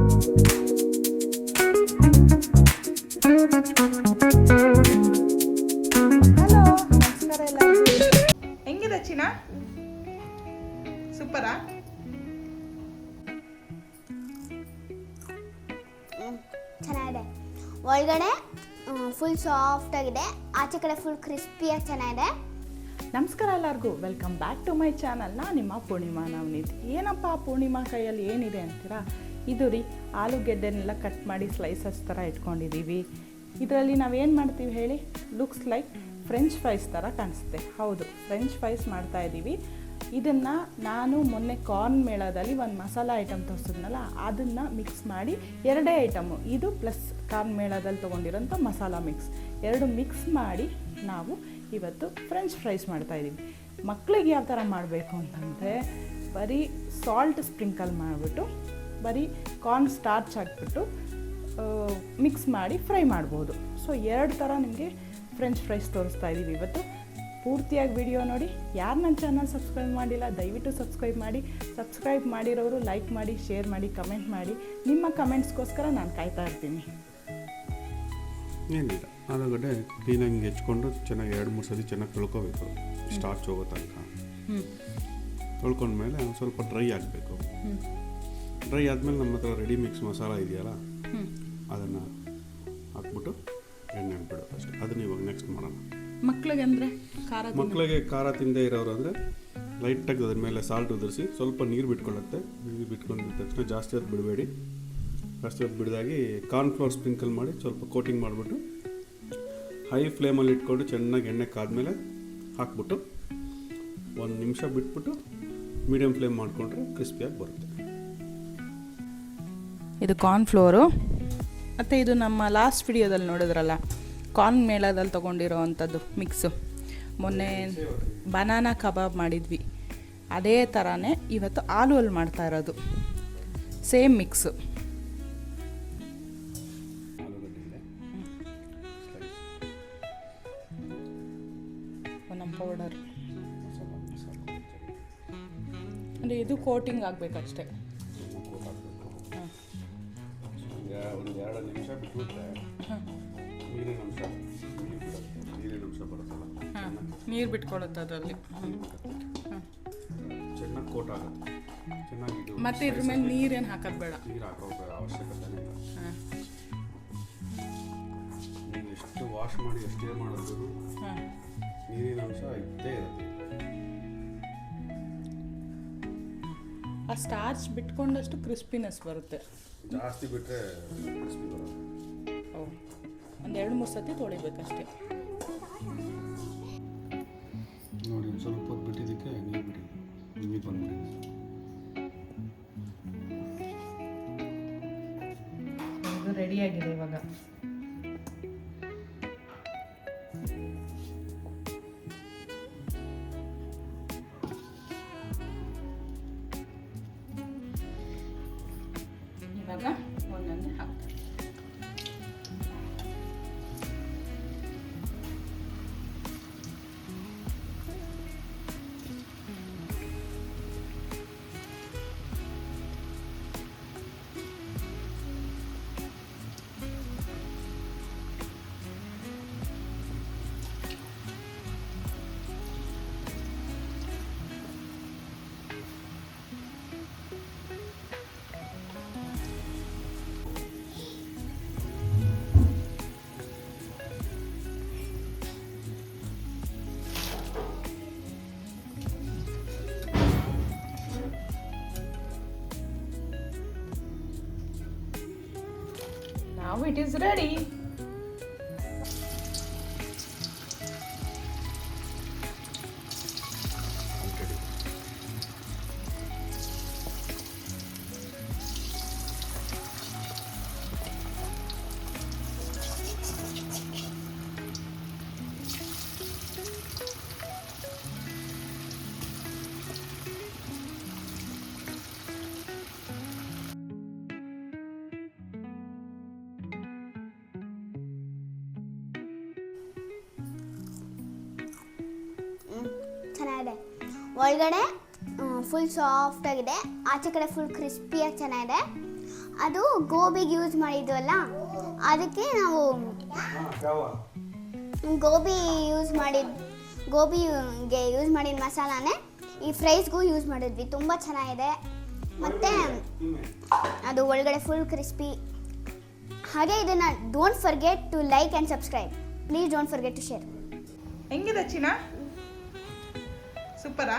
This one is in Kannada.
ನಮಸ್ಕಾರ ಎಲ್ಲರಿಗೂ. ಹೆಂಗಿದೆ ಚಿನ್ನ? ಸೂಪರಾ? ಚೆನ್ನಾಗಿದೆ. ಒಳಗಡೆ ಫುಲ್ ಸಾಫ್ಟ್ ಆಗಿದೆ, ಆಚೆ ಕಡೆ ಫುಲ್ ಕ್ರಿಸ್ಪಿಯಾಗಿ ಚೆನ್ನಾಗಿದೆ. ನಮಸ್ಕಾರ ಎಲ್ಲರಿಗೂ, welcome back to my channel. ನಾನು ನಿಮ್ಮ ಪೂರ್ಣಿಮಾ ನವನೀತ್. ಏನಪ್ಪ ಪೂರ್ಣಿಮಾ ಕೈಯಲ್ಲಿ ಏನಿದೆ ಅಂತೀರಾ? ಇದು ರೀ ಆಲೂಗೆಡ್ಡೆನೆಲ್ಲ ಕಟ್ ಮಾಡಿ ಸ್ಲೈಸಸ್ ಥರ ಇಟ್ಕೊಂಡಿದ್ದೀವಿ. ಇದರಲ್ಲಿ ನಾವೇನು ಮಾಡ್ತೀವಿ ಹೇಳಿ? ಲುಕ್ಸ್ ಲೈಕ್ ಫ್ರೆಂಚ್ ಫ್ರೈಸ್ ಥರ ಕಾಣಿಸುತ್ತೆ. ಹೌದು, ಫ್ರೆಂಚ್ ಫ್ರೈಸ್ ಮಾಡ್ತಾಯಿದ್ದೀವಿ. ಇದನ್ನು ನಾನು ಮೊನ್ನೆ ಕಾರ್ನ್ ಮೇಳದಲ್ಲಿ ಒಂದು ಮಸಾಲ ಐಟಮ್ ತೋರಿಸಿದ್ನಲ್ಲ, ಅದನ್ನು ಮಿಕ್ಸ್ ಮಾಡಿ ಎರಡೇ ಐಟಮು, ಇದು ಪ್ಲಸ್ ಕಾರ್ನ್ ಮೇಳದಲ್ಲಿ ತೊಗೊಂಡಿರೋಂಥ ಮಸಾಲ ಮಿಕ್ಸ್, ಎರಡು ಮಿಕ್ಸ್ ಮಾಡಿ ನಾವು ಇವತ್ತು ಫ್ರೆಂಚ್ ಫ್ರೈಸ್ ಮಾಡ್ತಾಯಿದ್ದೀವಿ. ಮಕ್ಕಳಿಗೆ ಯಾವ ಥರ ಮಾಡಬೇಕು ಅಂತಂದರೆ, ಬರೀ ಸಾಲ್ಟ್ ಸ್ಪ್ರಿಂಕಲ್ ಮಾಡಿಬಿಟ್ಟು ಬರೀ ಕಾರ್ನ್ ಸ್ಟಾರ್ಚ್ ಹಾಕ್ಬಿಟ್ಟು ಮಿಕ್ಸ್ ಮಾಡಿ ಫ್ರೈ ಮಾಡ್ಬೋದು. ಸೊ ಎರಡು ಥರ ನಿಮಗೆ ಫ್ರೆಂಚ್ ಫ್ರೈಸ್ ತೋರಿಸ್ತಾ ಇದ್ದೀವಿ ಇವತ್ತು. ಪೂರ್ತಿಯಾಗಿ ವಿಡಿಯೋ ನೋಡಿ. ಯಾರು ನನ್ನ ಚಾನಲ್ ಸಬ್ಸ್ಕ್ರೈಬ್ ಮಾಡಿಲ್ಲ ದಯವಿಟ್ಟು ಸಬ್ಸ್ಕ್ರೈಬ್ ಮಾಡಿ. ಸಬ್ಸ್ಕ್ರೈಬ್ ಮಾಡಿರೋರು ಲೈಕ್ ಮಾಡಿ, ಶೇರ್ ಮಾಡಿ, ಕಮೆಂಟ್ ಮಾಡಿ. ನಿಮ್ಮ ಕಮೆಂಟ್ಸ್ಗೋಸ್ಕರ ನಾನು ಕಾಯ್ತಾ ಇರ್ತೀನಿ. ಏನಿಲ್ಲ, ಆಲೂಗಡ್ಡೆ ಕ್ಲೀನಾಗಿ ಹೆಚ್ಕೊಂಡು ಚೆನ್ನಾಗಿ 2-3 ಸತಿ ಚೆನ್ನಾಗಿ ತೊಳ್ಕೊಬೇಕು, ಸ್ಟಾರ್ಚ್ ಹೋಗೋ ತನಕ. ತೊಳ್ಕೊಂಡ್ಮೇಲೆ ಒಂದು ಸ್ವಲ್ಪ ಡ್ರೈ ಆಗಬೇಕು. ಡ್ರೈ ಆದಮೇಲೆ ನಮ್ಮ ಹತ್ರ ರೆಡಿ ಮಿಕ್ಸ್ ಮಸಾಲ ಇದೆಯಲ್ಲ, ಅದನ್ನು ಹಾಕ್ಬಿಟ್ಟು ಎಣ್ಣೆ ಹಾಕ್ಬಿಡು ಅಷ್ಟೇ. ಅದನ್ನ ಇವಾಗ ನೆಕ್ಸ್ಟ್ ಮಾಡೋಣ. ಮಕ್ಕಳಿಗೆ ಖಾರ ತಿಂದೇ ಇರೋರು ಅಂದರೆ ಲೈಟಾಗಿ ಅದ್ರ ಮೇಲೆ ಸಾಲ್ಟ್ ಉದುರಿಸಿ ಸ್ವಲ್ಪ ನೀರು ಬಿಟ್ಕೊಳ್ಳುತ್ತೆ. ನೀರು ಬಿಟ್ಕೊಂಡಿದ ತಕ್ಷಣ ಜಾಸ್ತಿ ಹೊತ್ತು ಬಿಡಬೇಡಿ. ಜಾಸ್ತಿ ಹೊತ್ತು ಬಿಡ್ದಾಗಿ ಕಾರ್ನ್ಫ್ಲೋರ್ ಸ್ಪ್ರಿಂಕಲ್ ಮಾಡಿ ಸ್ವಲ್ಪ ಕೋಟಿಂಗ್ ಮಾಡಿಬಿಟ್ಟು ಹೈ ಫ್ಲೇಮಲ್ಲಿ ಇಟ್ಕೊಂಡು ಚೆನ್ನಾಗಿ ಎಣ್ಣೆ ಕಾದ್ಮೇಲೆ ಹಾಕ್ಬಿಟ್ಟು 1 ನಿಮಿಷ ಬಿಟ್ಬಿಟ್ಟು ಮೀಡಿಯಮ್ ಫ್ಲೇಮ್ ಮಾಡಿಕೊಂಡ್ರೆ ಕ್ರಿಸ್ಪಿಯಾಗಿ ಬರುತ್ತೆ. ಇದು ಕಾರ್ನ್ಫ್ಲೋರು. ಮತ್ತು ಇದು ನಮ್ಮ ಲಾಸ್ಟ್ ವಿಡಿಯೋದಲ್ಲಿ ನೋಡಿದ್ರಲ್ಲ, ಕಾರ್ನ್ ಮೇಳದಲ್ಲಿ ತೊಗೊಂಡಿರೋ ಅಂಥದ್ದು ಮಿಕ್ಸು. ಮೊನ್ನೆ ಬನಾನಾ ಕಬಾಬ್ ಮಾಡಿದ್ವಿ, ಅದೇ ಥರನೇ ಇವತ್ತು ಆಲೂಲ್ಲಿ ಮಾಡ್ತಾ ಇರೋದು, ಸೇಮ್ ಮಿಕ್ಸು. ನಮ್ಮ ಪೌಡರ್ ಅಂದರೆ ಇದು ಕೋಟಿಂಗ್ ಆಗಬೇಕಷ್ಟೆ. ಒಂದು 2 ನಿಮಿಷ ಬಿಟ್ಬಿಟ್ರೆ ನೀರಿನ ಅಂಶ ಬರುತ್ತಲ್ಲ, ನೀರು ಬಿಟ್ಕೊಳ್ಳುತ್ತೆ ಅದರಲ್ಲಿ, ಚೆನ್ನಾಗಿ ಕೋಟ್ ಆಗುತ್ತೆ. ಚೆನ್ನಾಗಿ ಮತ್ತೆ ಇದ್ರ ಮೇಲೆ ನೀರೇನು ಹಾಕೋದು ಬೇಡ, ನೀರು ಹಾಕೋ ಅವಶ್ಯಕತೆ ಇಲ್ಲ. ನೀವು ಎಷ್ಟು ವಾಶ್ ಮಾಡಿ ಎಷ್ಟೇ ಮಾಡಿದ್ರು ನೀರಿನ ಅಂಶ ಇದ್ದೇ ಇರುತ್ತೆ. ಆ ಸ್ಟಾರ್ಚ್ ಬಿಟ್ಕೊಂಡಷ್ಟು ಕ್ರಿಸ್ಪಿನೆಸ್ ಬರುತ್ತೆ. ಜಾಸ್ತಿ ಬಿಟ್ಟರೆ ಕ್ರಿಸ್ಪಿ ಬರುತ್ತೆ. ಒಂದು 2-3 ಸತಿ ತೊಳಿಬೇಕಷ್ಟೇ. ನೋಡಿ, ಸ್ವಲ್ಪ ಹೊತ್ತು ಬಿಟ್ಟಿದ್ದಕ್ಕೆ ನೀರು ಬಿಡಿ, ನೀರು ಬಂದ್ಬಿಡಿ. ಇದು ರೆಡಿಯಾಗಿದೆ ಇವಾಗ. ಇವಾಗ ಒಂದೊಂದೇ ಹಾಕ್ತಾರೆ. Now it is ready. ಚೆನ್ನಾಗಿದೆ. ಒಳಗಡೆ ಫುಲ್ ಸಾಫ್ಟ್ ಆಗಿದೆ, ಆಚೆ ಕಡೆ ಫುಲ್ ಕ್ರಿಸ್ಪಿಯಾಗಿ ಚೆನ್ನಾಗಿದೆ. ಅದು ಗೋಬಿಗೆ ಯೂಸ್ ಮಾಡಿದ್ವಲ್ಲ ಅದಕ್ಕೆ ನಾವು ಗೋಬಿಗೆ ಯೂಸ್ ಮಾಡಿದ ಮಸಾಲಾನೇ ಈ ಫ್ರೈಸ್ಗೂ ಯೂಸ್ ಮಾಡಿದ್ವಿ. ತುಂಬ ಚೆನ್ನಾಗಿದೆ ಮತ್ತು ಅದು ಒಳಗಡೆ ಫುಲ್ ಕ್ರಿಸ್ಪಿ. ಹಾಗೆ ಇದನ್ನು don't forget to like and subscribe. Please don't forget to share. ಹೆಂಗಿದೆ ಚಿನ್ನ? ಸೂಪರಾ?